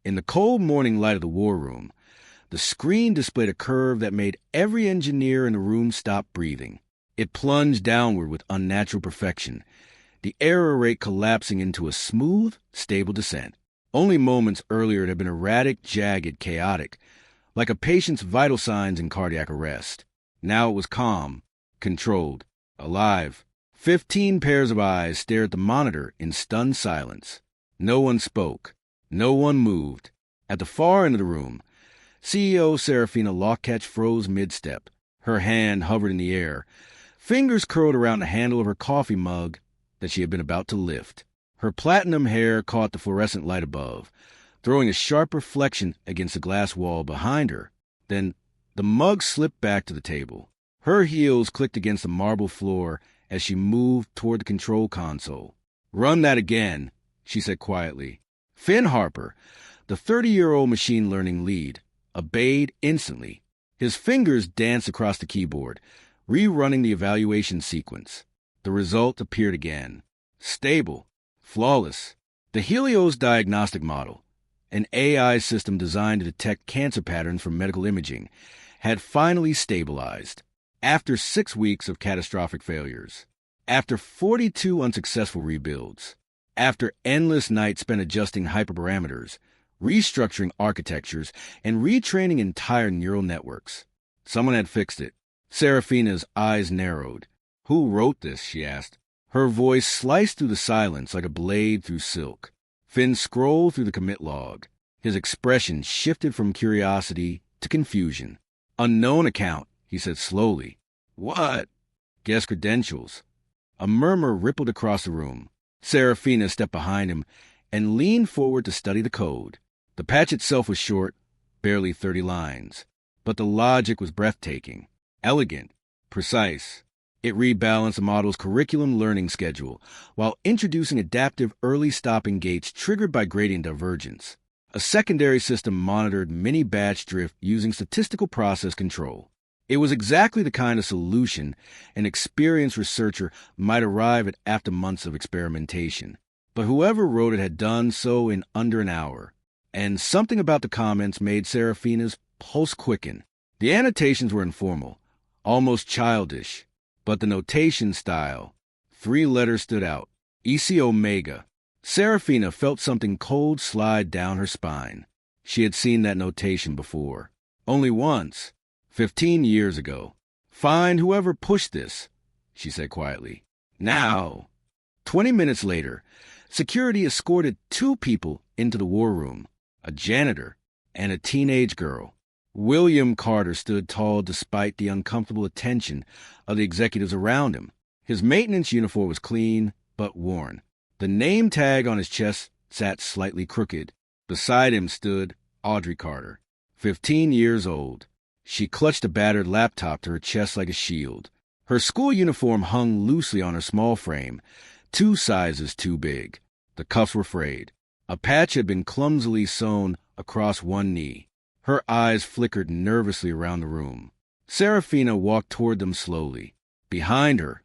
In the cold morning light of the war room, the screen displayed a curve that made every engineer in the room stop breathing. It plunged downward with unnatural perfection, the error rate collapsing into a smooth, stable descent. Only moments earlier it had been erratic, jagged, chaotic, like a patient's vital signs in cardiac arrest. Now it was calm, controlled, alive. 15 pairs of eyes stared at the monitor in stunned silence. No one spoke. No one moved. At the far end of the room, CEO Serafina Lawcatch froze mid-step. Her hand hovered in the air, fingers curled around the handle of her coffee mug that she had been about to lift. Her platinum hair caught the fluorescent light above, throwing a sharp reflection against the glass wall behind her. Then the mug slipped back to the table. Her heels clicked against the marble floor as she moved toward the control console. "Run that again," she said quietly. Finn Harper, the 30-year-old machine learning lead, obeyed instantly. His fingers danced across the keyboard, rerunning the evaluation sequence. The result appeared again. Stable. Flawless. The Helios diagnostic model, an AI system designed to detect cancer patterns from medical imaging, had finally stabilized. After 6 weeks of catastrophic failures, after 42 unsuccessful rebuilds, after endless nights spent adjusting hyperparameters, restructuring architectures, and retraining entire neural networks, someone had fixed it. Serafina's eyes narrowed. "Who wrote this?" she asked. Her voice sliced through the silence like a blade through silk. Finn scrolled through the commit log. His expression shifted from curiosity to confusion. "Unknown account," he said slowly. "What?" "Guess credentials." A murmur rippled across the room. Serafina stepped behind him and leaned forward to study the code. The patch itself was short, barely 30 lines. But the logic was breathtaking, elegant, precise. It rebalanced the model's curriculum learning schedule while introducing adaptive early stopping gates triggered by gradient divergence. A secondary system monitored mini-batch drift using statistical process control. It was exactly the kind of solution an experienced researcher might arrive at after months of experimentation. But whoever wrote it had done so in under an hour. And something about the comments made Serafina's pulse quicken. The annotations were informal, almost childish. But the notation style, 3 letters stood out. EC Omega. Serafina felt something cold slide down her spine. She had seen that notation before. Only once. 15 years ago. "Find whoever pushed this," she said quietly. "Now." 20 minutes later, security escorted 2 people into the war room, a janitor and a teenage girl. William Carter stood tall despite the uncomfortable attention of the executives around him. His maintenance uniform was clean but worn. The name tag on his chest sat slightly crooked. Beside him stood Audrey Carter, 15 years old. She clutched a battered laptop to her chest like a shield. Her school uniform hung loosely on her small frame, 2 sizes too big. The cuffs were frayed. A patch had been clumsily sewn across one knee. Her eyes flickered nervously around the room. Serafina walked toward them slowly. Behind her,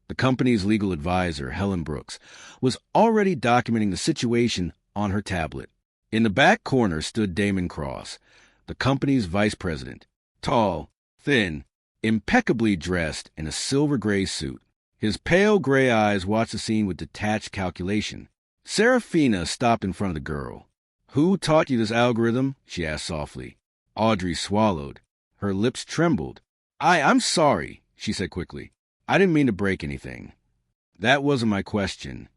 the company's legal advisor, Helen Brooks, was already documenting the situation on her tablet. In the back corner stood Damon Cross, the company's vice president, tall, thin, impeccably dressed in a silver-gray suit. His pale gray eyes watched the scene with detached calculation. Serafina stopped in front of the girl. "Who taught you this algorithm?" she asked softly. Audrey swallowed. Her lips trembled. I'm sorry," she said quickly. "I didn't mean to break anything." "That wasn't my question."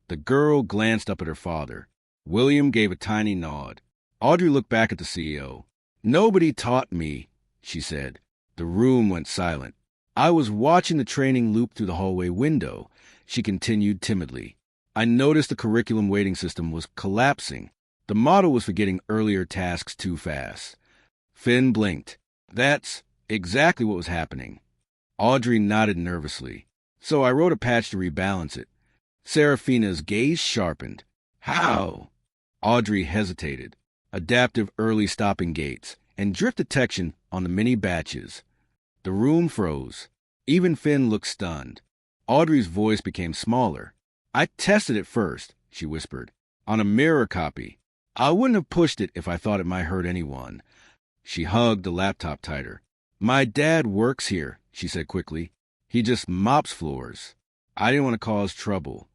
The girl glanced up at her father. William gave a tiny nod. Audrey looked back at the CEO. "Nobody taught me," she said. The room went silent. "I was watching the training loop through the hallway window," she continued timidly. "I noticed the curriculum weighting system was collapsing. The model was forgetting earlier tasks too fast." Finn blinked. "That's exactly what was happening." Audrey nodded nervously. "So I wrote a patch to rebalance it." Serafina's gaze sharpened. "How?" Audrey hesitated. "Adaptive early stopping gates and drift detection on the mini batches." The room froze. Even Finn looked stunned. Audrey's voice became smaller. "I tested it first," she whispered, "on a mirror copy. I wouldn't have pushed it if I thought it might hurt anyone. She hugged the laptop tighter. My dad works here, she said quickly. He just mops floors. I didn't want to cause trouble.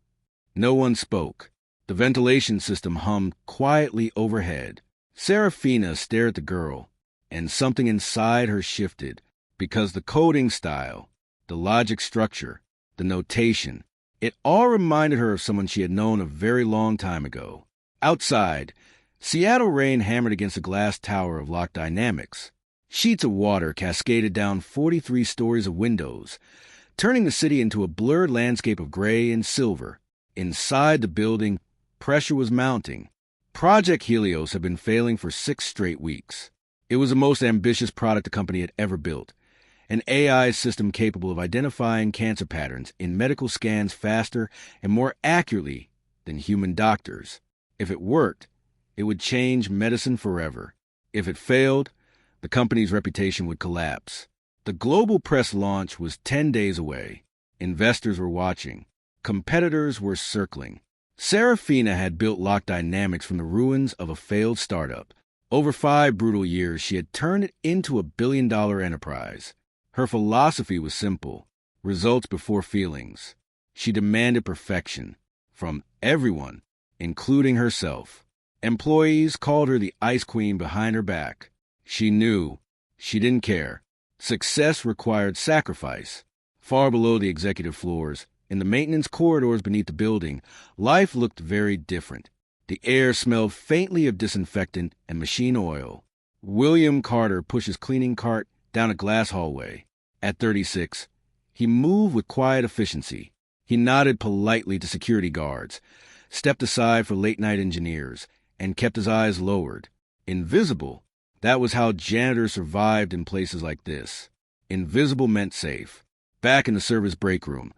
No one spoke. The ventilation system hummed quietly overhead. Serafina stared at the girl, and something inside her shifted, because the coding style, the logic structure, the notation, it all reminded her of someone she had known a very long time ago. Outside, Seattle rain hammered against the glass tower of Lock Dynamics. Sheets of water cascaded down 43 stories of windows, turning the city into a blurred landscape of gray and silver. Inside the building, pressure was mounting. Project Helios had been failing for 6 straight weeks. It was the most ambitious product the company had ever built, an AI system capable of identifying cancer patterns in medical scans faster and more accurately than human doctors. If it worked, it would change medicine forever. If it failed, the company's reputation would collapse. The global press launch was 10 days away. Investors were watching. Competitors were circling. Serafina had built Lock Dynamics from the ruins of a failed startup. Over 5 brutal years, she had turned it into a billion-dollar enterprise. Her philosophy was simple: results before feelings. She demanded perfection from everyone, including herself. Employees called her the Ice Queen behind her back. She knew. She didn't care. Success required sacrifice. Far below the executive floors, in the maintenance corridors beneath the building, life looked very different. The air smelled faintly of disinfectant and machine oil. William Carter pushed his cleaning cart down a glass hallway. At 36, he moved with quiet efficiency. He nodded politely to security guards, stepped aside for late-night engineers, and kept his eyes lowered. Invisible, that was how janitors survived in places like this. Invisible meant safe. Back in the service break room,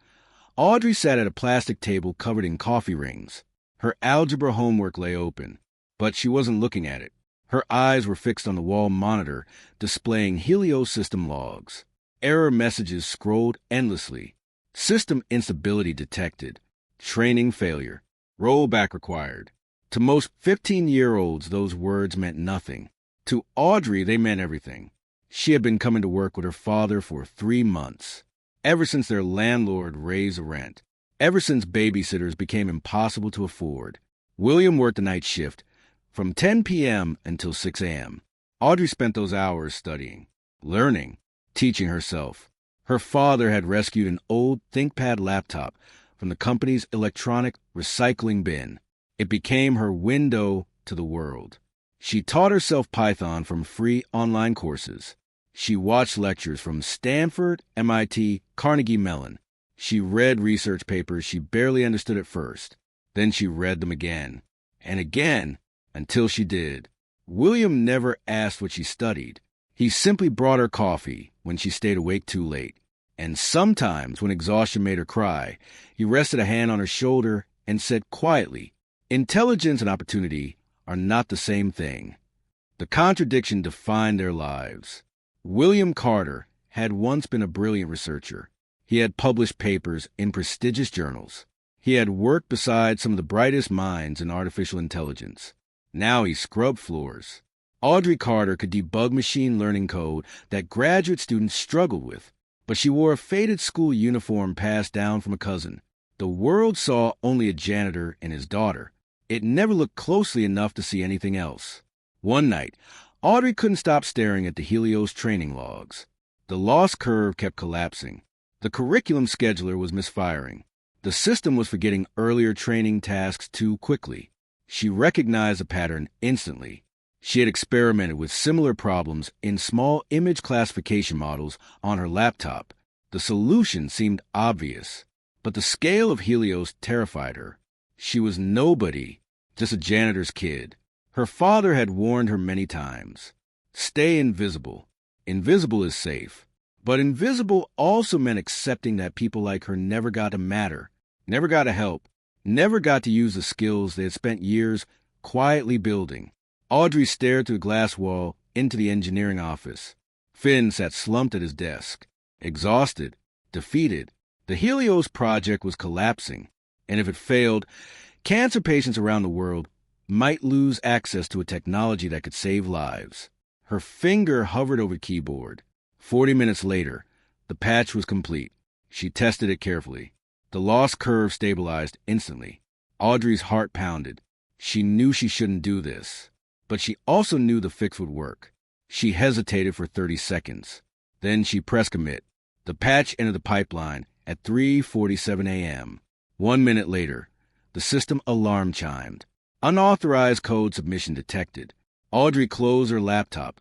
Audrey sat at a plastic table covered in coffee rings. Her algebra homework lay open, but she wasn't looking at it. Her eyes were fixed on the wall monitor displaying Helios system logs. Error messages scrolled endlessly. System instability detected. Training failure. Rollback required. To most 15-year-olds, those words meant nothing. To Audrey, they meant everything. She had been coming to work with her father for 3 months. Ever since their landlord raised the rent. Ever since babysitters became impossible to afford. William worked the night shift from 10 p.m. until 6 a.m. Audrey spent those hours studying, learning, teaching herself. Her father had rescued an old ThinkPad laptop from the company's electronic recycling bin. It became her window to the world. She taught herself Python from free online courses. She watched lectures from Stanford, MIT, Carnegie Mellon. She read research papers she barely understood at first. Then she read them again, and again, until she did. William never asked what she studied. He simply brought her coffee when she stayed awake too late. And sometimes, when exhaustion made her cry, he rested a hand on her shoulder and said quietly, "Intelligence and opportunity are not the same thing." The contradiction defined their lives. William Carter had once been a brilliant researcher. He had published papers in prestigious journals. He had worked beside some of the brightest minds in artificial intelligence. Now he scrubbed floors. Audrey Carter could debug machine learning code that graduate students struggled with, but she wore a faded school uniform passed down from a cousin. The world saw only a janitor and his daughter. It never looked closely enough to see anything else. One night, Audrey couldn't stop staring at the Helios training logs. The loss curve kept collapsing. The curriculum scheduler was misfiring. The system was forgetting earlier training tasks too quickly. She recognized the pattern instantly. She had experimented with similar problems in small image classification models on her laptop. The solution seemed obvious, but the scale of Helios terrified her. She was nobody, just a janitor's kid. Her father had warned her many times. Stay invisible. Invisible is safe. But invisible also meant accepting that people like her never got to matter, never got to help, never got to use the skills they had spent years quietly building. Audrey stared through the glass wall into the engineering office. Finn sat slumped at his desk, exhausted, defeated. The Helios project was collapsing, and if it failed, cancer patients around the world might lose access to a technology that could save lives. Her finger hovered over the keyboard. 40 minutes later, the patch was complete. She tested it carefully. The lost curve stabilized instantly. Audrey's heart pounded. She knew she shouldn't do this, but she also knew the fix would work. She hesitated for 30 seconds. Then she pressed commit. The patch entered the pipeline at 3:47 a.m. 1 minute later, the system alarm chimed. Unauthorized code submission detected. Audrey closed her laptop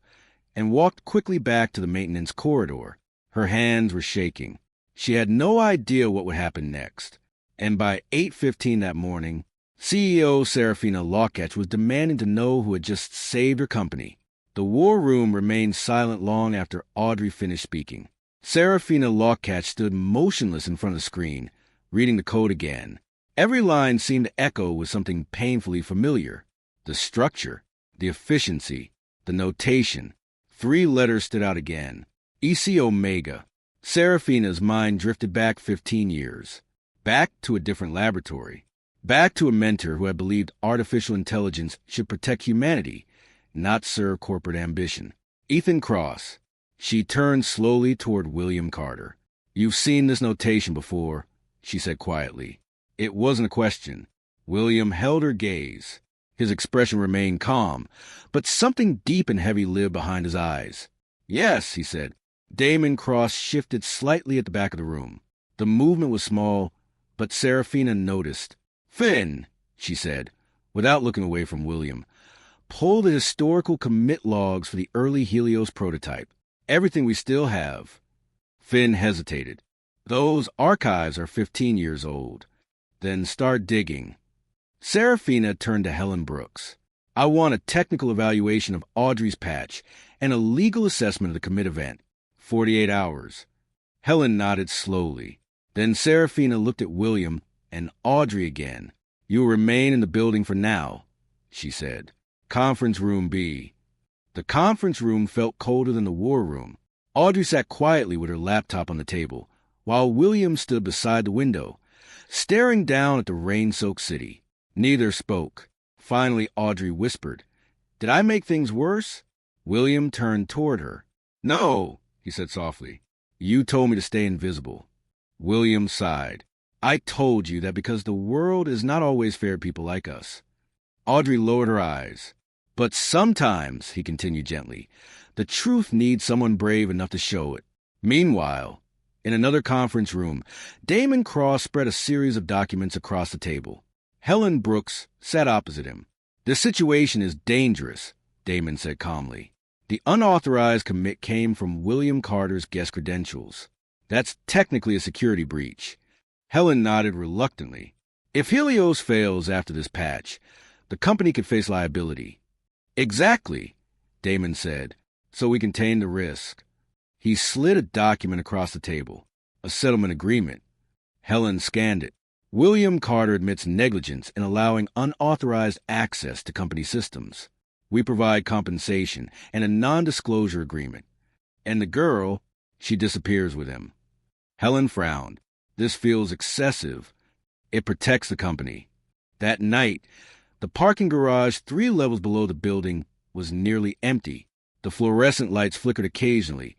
and walked quickly back to the maintenance corridor. Her hands were shaking. She had no idea what would happen next. And by 8:15 that morning, CEO Serafina Locketch was demanding to know who had just saved her company. The war room remained silent long after Audrey finished speaking. Serafina Locketch stood motionless in front of the screen, reading the code again. Every line seemed to echo with something painfully familiar. The structure, the efficiency, the notation. 3 letters stood out again. EC Omega. Serafina's mind drifted back 15 years. Back to a different laboratory. Back to a mentor who had believed artificial intelligence should protect humanity, not serve corporate ambition. Ethan Cross. She turned slowly toward William Carter. "You've seen this notation before," she said quietly. It wasn't a question. William held her gaze. His expression remained calm, but something deep and heavy lived behind his eyes. "Yes," he said. Damon Cross shifted slightly at the back of the room. The movement was small, but Serafina noticed. "Finn," she said, without looking away from William, "pull the historical commit logs for the early Helios prototype. Everything we still have." Finn hesitated. "Those archives are 15 years old." "Then start digging." Serafina turned to Helen Brooks. "I want a technical evaluation of Audrey's patch and a legal assessment of the commit event. 48 hours. Helen nodded slowly. Then Serafina looked at William and Audrey again. "You will remain in the building for now," she said. "Conference room B." The conference room felt colder than the war room. Audrey sat quietly with her laptop on the table, while William stood beside the window, staring down at the rain-soaked city. Neither spoke. Finally, Audrey whispered, "Did I make things worse?" William turned toward her. "No," he said softly. "You told me to stay invisible." William sighed. "I told you that because the world is not always fair to people like us." Audrey lowered her eyes. "But sometimes," he continued gently, "the truth needs someone brave enough to show it." Meanwhile, in another conference room, Damon Cross spread a series of documents across the table. Helen Brooks sat opposite him. "This situation is dangerous," Damon said calmly. "The unauthorized commit came from William Carter's guest credentials. That's technically a security breach." Helen nodded reluctantly. "If Helios fails after this patch, the company could face liability." "Exactly," Damon said, "so we contain the risk." He slid a document across the table. "A settlement agreement." Helen scanned it. "William Carter admits negligence in allowing unauthorized access to company systems. We provide compensation and a non-disclosure agreement. And the girl, she disappears with him." Helen frowned. "This feels excessive." "It protects the company." That night, the parking garage 3 levels below the building was nearly empty. The fluorescent lights flickered occasionally,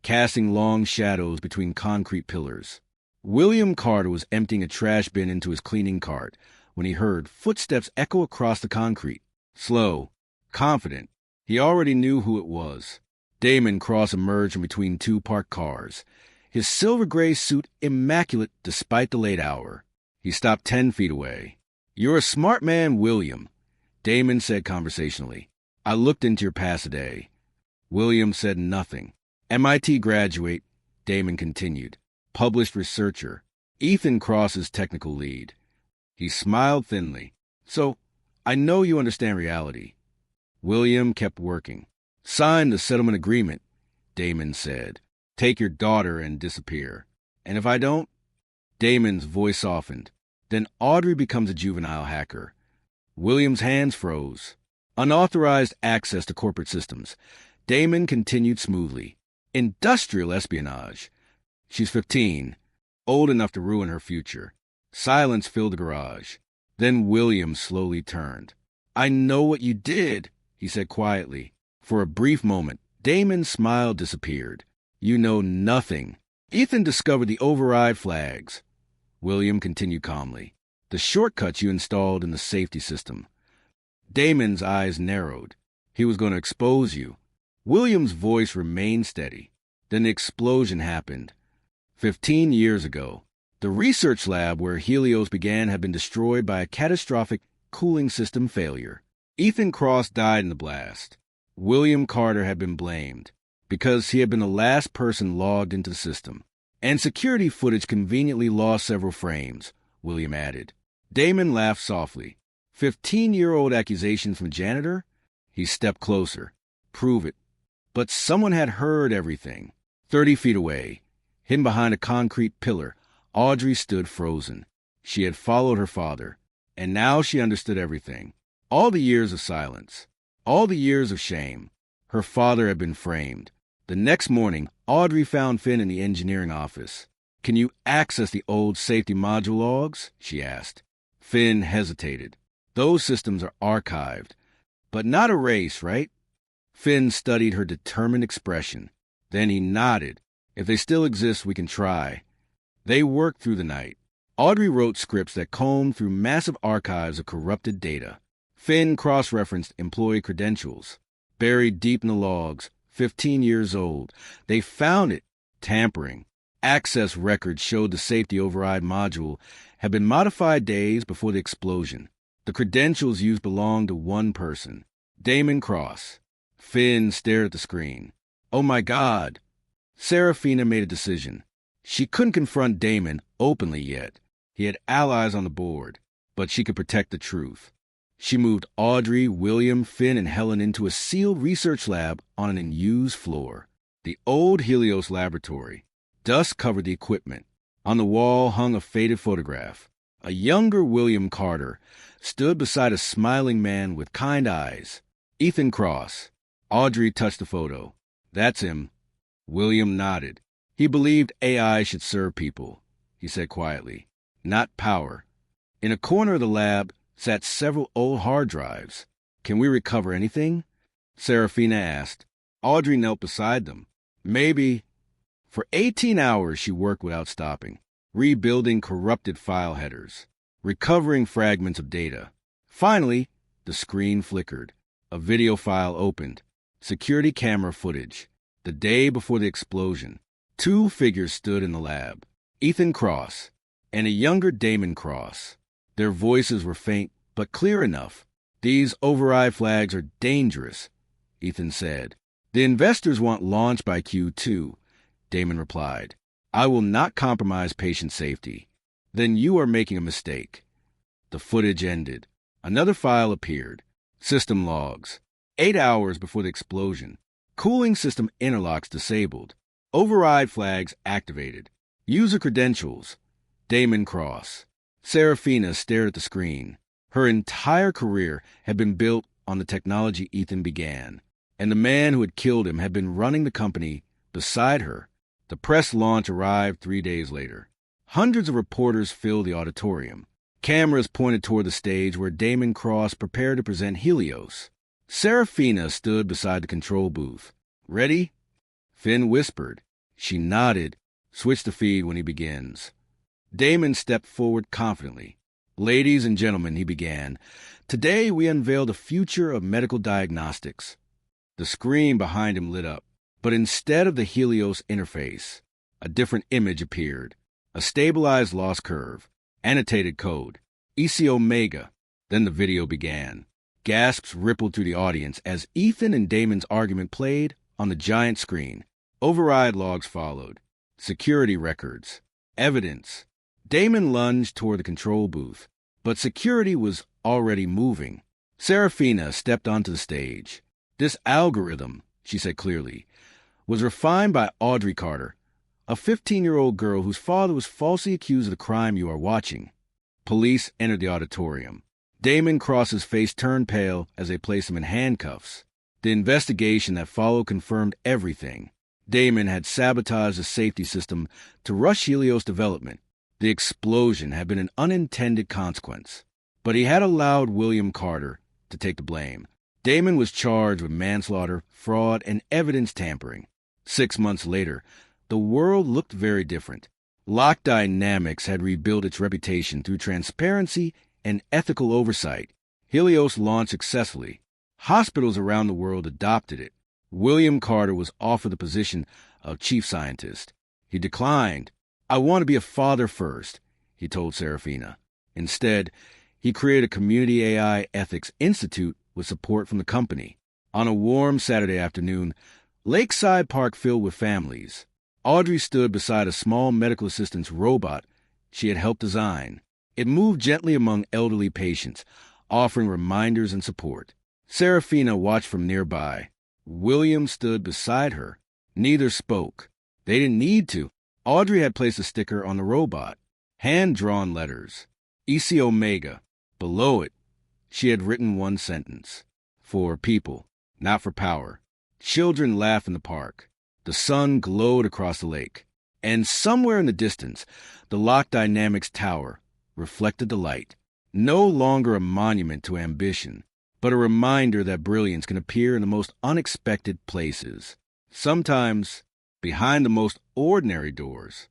casting long shadows between concrete pillars. William Carter was emptying a trash bin into his cleaning cart when he heard footsteps echo across the concrete. Slow, confident, he already knew who it was. Damon Cross emerged from between 2 parked cars, his silver-gray suit immaculate despite the late hour. He stopped 10 feet away. "You're a smart man, William," Damon said conversationally. "I looked into your past today." William said nothing. "MIT graduate," Damon continued. "Published researcher. Ethan Cross's technical lead." He smiled thinly. "So, I know you understand reality." William kept working. "Sign the settlement agreement," Damon said. "Take your daughter and disappear. And if I don't?" Damon's voice softened. "Then Audrey becomes a juvenile hacker." William's hands froze. "Unauthorized access to corporate systems." Damon continued smoothly. "Industrial espionage. She's 15, old enough to ruin her future." Silence filled the garage. Then William slowly turned. I know what you did, he said quietly. For a brief moment, Damon's smile disappeared. You know nothing. Ethan discovered the override flags. William continued calmly. The shortcuts you installed in the safety system. Damon's eyes narrowed. He was going to expose you. William's voice remained steady. Then the explosion happened. 15 years ago, the research lab where Helios began had been destroyed by a catastrophic cooling system failure. Ethan Cross died in the blast. William Carter had been blamed because he had been the last person logged into the system. And security footage conveniently lost several frames, William added. Damon laughed softly. 15-year-old accusations from Janitor? He stepped closer. Prove it. But someone had heard everything. 30 feet away, hidden behind a concrete pillar, Audrey stood frozen. She had followed her father, and now she understood everything. All the years of silence, all the years of shame. Her father had been framed. The next morning, Audrey found Finn in the engineering office. Can you access the old safety module logs? She asked. Finn hesitated. Those systems are archived, but not erased, right? Finn studied her determined expression. Then he nodded. If they still exist, we can try. They worked through the night. Audrey wrote scripts that combed through massive archives of corrupted data. Finn cross-referenced employee credentials. Buried deep in the logs, 15 years old. They found it. Tampering. Access records showed the safety override module had been modified days before the explosion. The credentials used belonged to one person, Damon Cross. Finn stared at the screen. Oh my God. Serafina made a decision. She couldn't confront Damon openly yet. He had allies on the board, but she could protect the truth. She moved Audrey, William, Finn, and Helen into a sealed research lab on an unused floor. The old Helios laboratory. Dust covered the equipment. On the wall hung a faded photograph. A younger William Carter stood beside a smiling man with kind eyes. Ethan Cross. Audrey touched the photo. That's him. William nodded. He believed AI should serve people, he said quietly, not power. In a corner of the lab sat several old hard drives. Can we recover anything? Serafina asked. Audrey knelt beside them. Maybe. For 18 hours she worked without stopping, rebuilding corrupted file headers, recovering fragments of data. Finally, the screen flickered. A video file opened. Security camera footage. The day before the explosion. 2 figures stood in the lab. Ethan Cross and a younger Damon Cross. Their voices were faint, but clear enough. These override flags are dangerous, Ethan said. The investors want launch by Q2, Damon replied. I will not compromise patient safety. Then you are making a mistake. The footage ended. Another file appeared. System logs. 8 hours before the explosion. Cooling system interlocks disabled. Override flags activated. User credentials. Damon Cross. Serafina stared at the screen. Her entire career had been built on the technology Ethan began, and the man who had killed him had been running the company beside her. The press launch arrived 3 days later. Hundreds of reporters filled the auditorium. Cameras pointed toward the stage where Damon Cross prepared to present Helios. Serafina stood beside the control booth. Ready? Finn whispered. She nodded. Switch the feed when he begins. Damon stepped forward confidently. Ladies and gentlemen, he began, today we unveil the future of medical diagnostics. The screen behind him lit up, but instead of the Helios interface, a different image appeared. A stabilized loss curve, annotated code, EC Omega. Then the video began. Gasps rippled through the audience as Ethan and Damon's argument played on the giant screen. Override logs followed. Security records. Evidence. Damon lunged toward the control booth, but security was already moving. Serafina stepped onto the stage. This algorithm, she said clearly, was refined by Audrey Carter, a 15-year-old girl whose father was falsely accused of the crime you are watching. Police entered the auditorium. Damon Cross's face turned pale as they placed him in handcuffs. The investigation that followed confirmed everything. Damon had sabotaged the safety system to rush Helios development. The explosion had been an unintended consequence. But he had allowed William Carter, to take the blame. Damon was charged with manslaughter, fraud, and evidence tampering. 6 months later, the world looked very different. Lock Dynamics had rebuilt its reputation through transparency and ethical oversight. Helios launched successfully. Hospitals around the world adopted it. William Carter was offered the position of chief scientist. He declined. "I want to be a father first," he told Serafina. Instead, he created a community AI ethics institute with support from the company. On a warm Saturday afternoon, Lakeside Park filled with families. Audrey stood beside a small medical assistance robot she had helped design. It moved gently among elderly patients, offering reminders and support. Serafina watched from nearby. William stood beside her. Neither spoke. They didn't need to. Audrey had placed a sticker on the robot. Hand-drawn letters. EC Omega. Below it, she had written one sentence. For people, not for power. Children laughed in the park. The sun glowed across the lake. And somewhere in the distance, the Lock Dynamics Tower reflected the light. No longer a monument to ambition, but a reminder that brilliance can appear in the most unexpected places. Sometimes behind the most ordinary doors.